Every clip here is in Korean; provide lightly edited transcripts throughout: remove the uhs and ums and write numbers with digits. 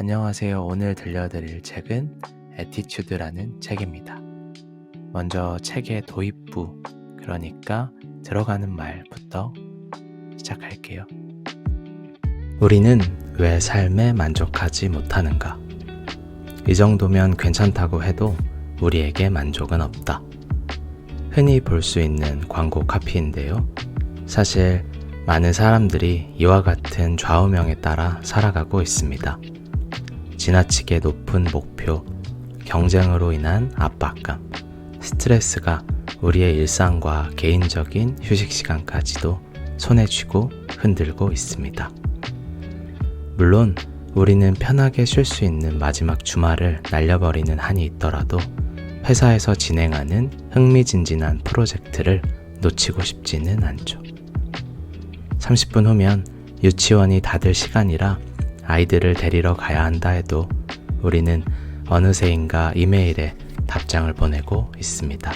안녕하세요. 오늘 들려드릴 책은 에티튜드라는 책입니다. 먼저 책의 도입부, 그러니까 들어가는 말부터 시작할게요. 우리는 왜 삶에 만족하지 못하는가? 이 정도면 괜찮다고 해도 우리에게 만족은 없다. 흔히 볼 수 있는 광고 카피인데요. 사실 많은 사람들이 이와 같은 좌우명에 따라 살아가고 있습니다. 지나치게 높은 목표, 경쟁으로 인한 압박감, 스트레스가 우리의 일상과 개인적인 휴식 시간까지도 손에 쥐고 흔들고 있습니다. 물론 우리는 편하게 쉴 수 있는 마지막 주말을 날려버리는 한이 있더라도 회사에서 진행하는 흥미진진한 프로젝트를 놓치고 싶지는 않죠. 30분 후면 유치원이 닫을 시간이라 아이들을 데리러 가야 한다 해도 우리는 어느새인가 이메일에 답장을 보내고 있습니다.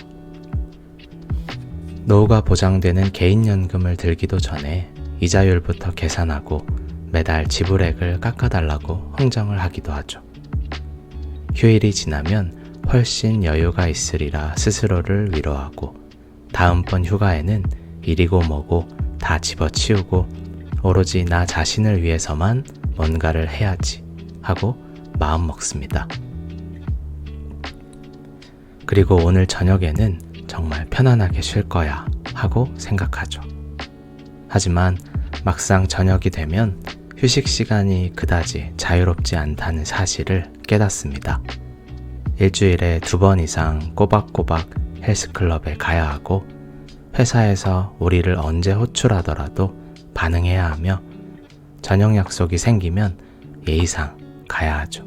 노후가 보장되는 개인연금을 들기도 전에 이자율부터 계산하고 매달 지불액을 깎아달라고 흥정을 하기도 하죠. 휴일이 지나면 훨씬 여유가 있으리라 스스로를 위로하고 다음번 휴가에는 이리고 뭐고 다 집어치우고 오로지 나 자신을 위해서만 뭔가를 해야지 하고 마음 먹습니다. 그리고 오늘 저녁에는 정말 편안하게 쉴 거야 하고 생각하죠. 하지만 막상 저녁이 되면 휴식 시간이 그다지 자유롭지 않다는 사실을 깨닫습니다. 일주일에 2번 이상 꼬박꼬박 헬스클럽에 가야 하고 회사에서 우리를 언제 호출하더라도 반응해야 하며 저녁 약속이 생기면 예의상 가야 하죠.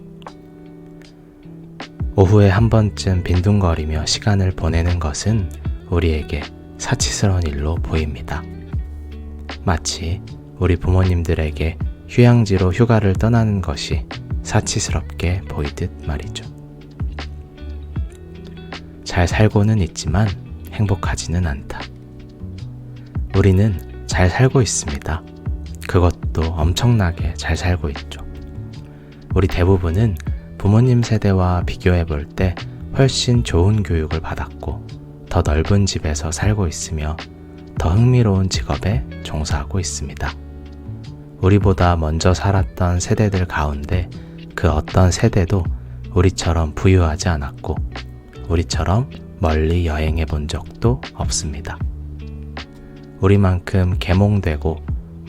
오후에 한 번쯤 빈둥거리며 시간을 보내는 것은 우리에게 사치스러운 일로 보입니다. 마치 우리 부모님들에게 휴양지로 휴가를 떠나는 것이 사치스럽게 보이듯 말이죠. 잘 살고는 있지만 행복하지는 않다. 우리는 잘 살고 있습니다. 그것도 엄청나게 잘 살고 있죠. 우리 대부분은 부모님 세대와 비교해 볼 때 훨씬 좋은 교육을 받았고 더 넓은 집에서 살고 있으며 더 흥미로운 직업에 종사하고 있습니다. 우리보다 먼저 살았던 세대들 가운데 그 어떤 세대도 우리처럼 부유하지 않았고 우리처럼 멀리 여행해 본 적도 없습니다. 우리만큼 계몽되고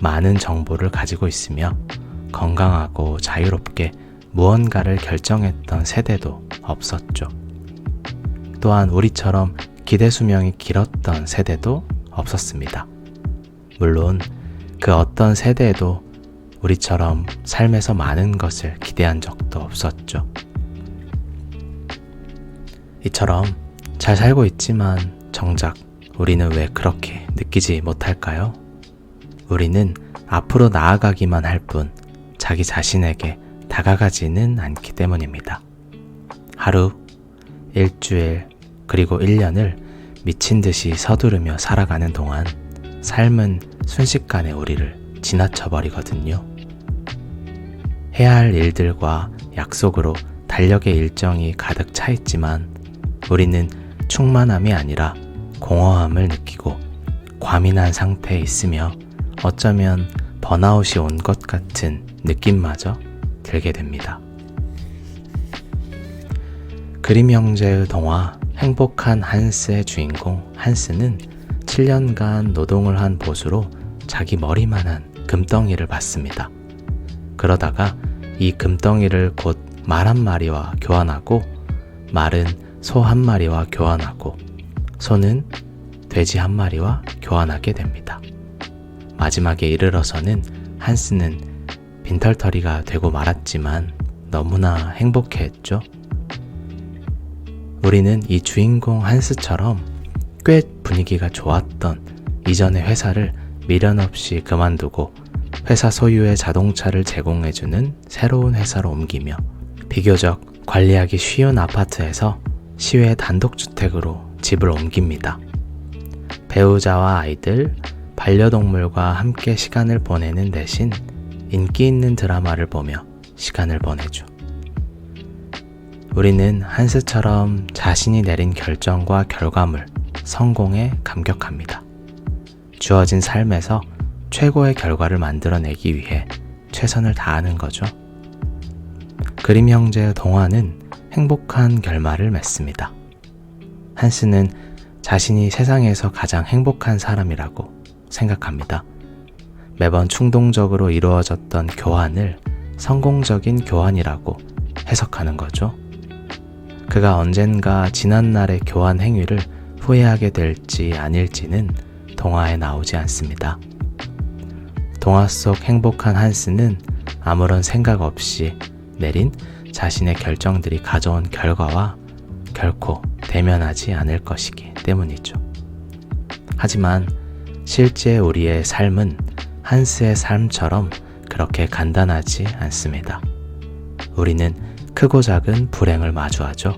많은 정보를 가지고 있으며 건강하고 자유롭게 무언가를 결정했던 세대도 없었죠. 또한 우리처럼 기대 수명이 길었던 세대도 없었습니다. 물론 그 어떤 세대에도 우리처럼 삶에서 많은 것을 기대한 적도 없었죠. 이처럼 잘 살고 있지만 정작 우리는 왜 그렇게 느끼지 못할까요? 우리는 앞으로 나아가기만 할 뿐 자기 자신에게 다가가지는 않기 때문입니다. 하루, 일주일, 그리고 1년을 미친 듯이 서두르며 살아가는 동안 삶은 순식간에 우리를 지나쳐버리거든요. 해야 할 일들과 약속으로 달력의 일정이 가득 차 있지만 우리는 충만함이 아니라 공허함을 느끼고 과민한 상태에 있으며 어쩌면 번아웃이 온 것 같은 느낌마저 들게 됩니다. 그림 형제의 동화 행복한 한스의 주인공 한스는 7년간 노동을 한 보수로 자기 머리만한 금덩이를 받습니다. 그러다가 이 금덩이를 곧 말 한 마리와 교환하고 말은 소 한 마리와 교환하고 소는 돼지 한 마리와 교환하게 됩니다. 마지막에 이르러서는 한스는 빈털터리가 되고 말았지만 너무나 행복해했죠. 우리는 이 주인공 한스처럼 꽤 분위기가 좋았던 이전의 회사를 미련 없이 그만두고 회사 소유의 자동차를 제공해주는 새로운 회사로 옮기며 비교적 관리하기 쉬운 아파트에서 시외 단독주택으로 집을 옮깁니다. 배우자와 아이들, 반려동물과 함께 시간을 보내는 대신 인기 있는 드라마를 보며 시간을 보내죠. 우리는 한스처럼 자신이 내린 결정과 결과물, 성공에 감격합니다. 주어진 삶에서 최고의 결과를 만들어내기 위해 최선을 다하는 거죠. 그림 형제의 동화는 행복한 결말을 맺습니다. 한스는 자신이 세상에서 가장 행복한 사람이라고 생각합니다. 매번 충동적으로 이루어졌던 교환을 성공적인 교환이라고 해석하는 거죠. 그가 언젠가 지난날의 교환 행위를 후회하게 될지 아닐지는 동화에 나오지 않습니다. 동화 속 행복한 한스는 아무런 생각 없이 내린 자신의 결정들이 가져온 결과와 결코 대면하지 않을 것이기 때문이죠. 하지만 실제 우리의 삶은 한스의 삶처럼 그렇게 간단하지 않습니다. 우리는 크고 작은 불행을 마주하죠.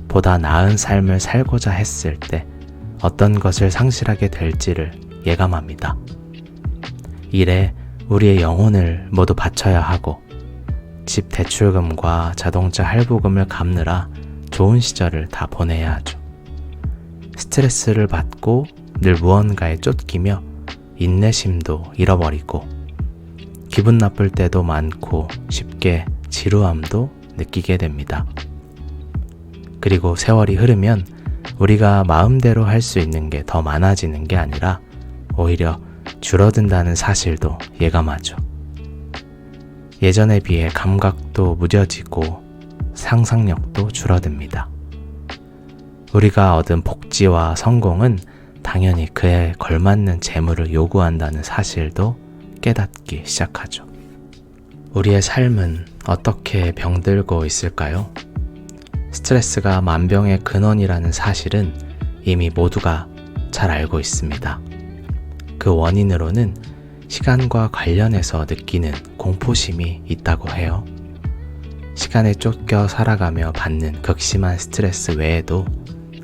보다 나은 삶을 살고자 했을 때 어떤 것을 상실하게 될지를 예감합니다. 일에 우리의 영혼을 모두 바쳐야 하고 집 대출금과 자동차 할부금을 갚느라 좋은 시절을 다 보내야 하죠. 스트레스를 받고 늘 무언가에 쫓기며 인내심도 잃어버리고 기분 나쁠 때도 많고 쉽게 지루함도 느끼게 됩니다. 그리고 세월이 흐르면 우리가 마음대로 할 수 있는 게 더 많아지는 게 아니라 오히려 줄어든다는 사실도 예감하죠. 예전에 비해 감각도 무뎌지고 상상력도 줄어듭니다. 우리가 얻은 복지와 성공은 당연히 그에 걸맞는 재물을 요구한다는 사실도 깨닫기 시작하죠. 우리의 삶은 어떻게 병들고 있을까요? 스트레스가 만병의 근원이라는 사실은 이미 모두가 잘 알고 있습니다. 그 원인으로는 시간과 관련해서 느끼는 공포심이 있다고 해요. 시간에 쫓겨 살아가며 받는 극심한 스트레스 외에도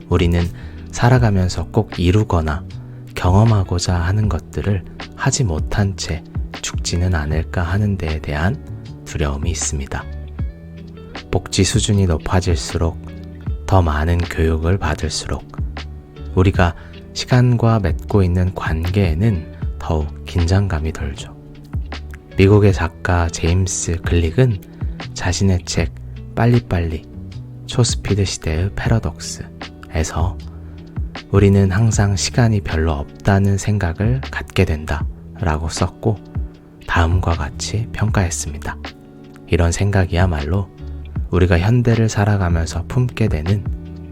우리는 살아가면서 꼭 이루거나 경험하고자 하는 것들을 하지 못한 채 죽지는 않을까 하는 데에 대한 두려움이 있습니다. 복지 수준이 높아질수록 더 많은 교육을 받을수록 우리가 시간과 맺고 있는 관계에는 더욱 긴장감이 돌죠. 미국의 작가 제임스 글릭은 자신의 책 빨리빨리 초스피드 시대의 패러독스에서 우리는 항상 시간이 별로 없다는 생각을 갖게 된다 라고 썼고 다음과 같이 평가했습니다. 이런 생각이야말로 우리가 현대를 살아가면서 품게 되는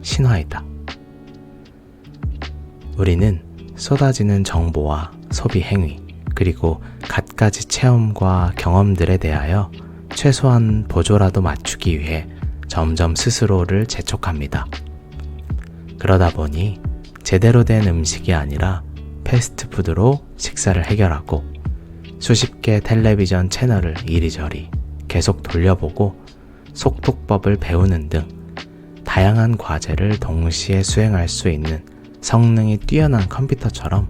신화이다. 우리는 쏟아지는 정보와 소비 행위 그리고 갖가지 체험과 경험들에 대하여 최소한 보조라도 맞추기 위해 점점 스스로를 재촉합니다. 그러다 보니 제대로 된 음식이 아니라 패스트푸드로 식사를 해결하고 수십 개 텔레비전 채널을 이리저리 계속 돌려보고 속독법을 배우는 등 다양한 과제를 동시에 수행할 수 있는 성능이 뛰어난 컴퓨터처럼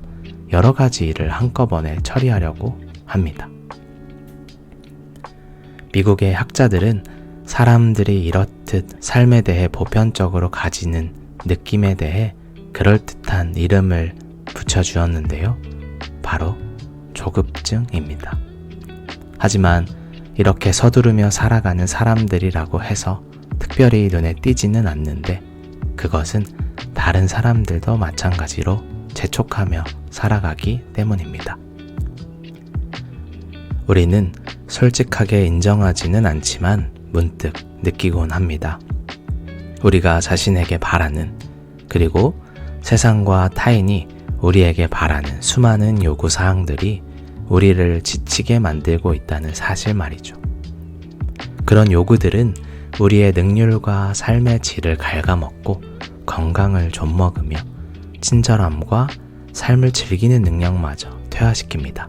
여러 가지 일을 한꺼번에 처리하려고 합니다. 미국의 학자들은 사람들이 이렇듯 삶에 대해 보편적으로 가지는 느낌에 대해 그럴듯한 이름을 붙여주었는데요. 바로 조급증입니다. 하지만 이렇게 서두르며 살아가는 사람들이라고 해서 특별히 눈에 띄지는 않는데 그것은 다른 사람들도 마찬가지로 재촉하며 살아가기 때문입니다. 우리는 솔직하게 인정하지는 않지만 문득 느끼곤 합니다. 우리가 자신에게 바라는 그리고 세상과 타인이 우리에게 바라는 수많은 요구사항들이 우리를 지치게 만들고 있다는 사실 말이죠. 그런 요구들은 우리의 능률과 삶의 질을 갉아먹고 건강을 좀먹으며 친절함과 삶을 즐기는 능력마저 퇴화시킵니다.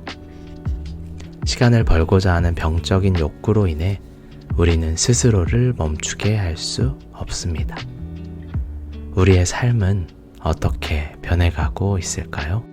시간을 벌고자 하는 병적인 욕구로 인해 우리는 스스로를 멈추게 할 수 없습니다. 우리의 삶은 어떻게 변해가고 있을까요?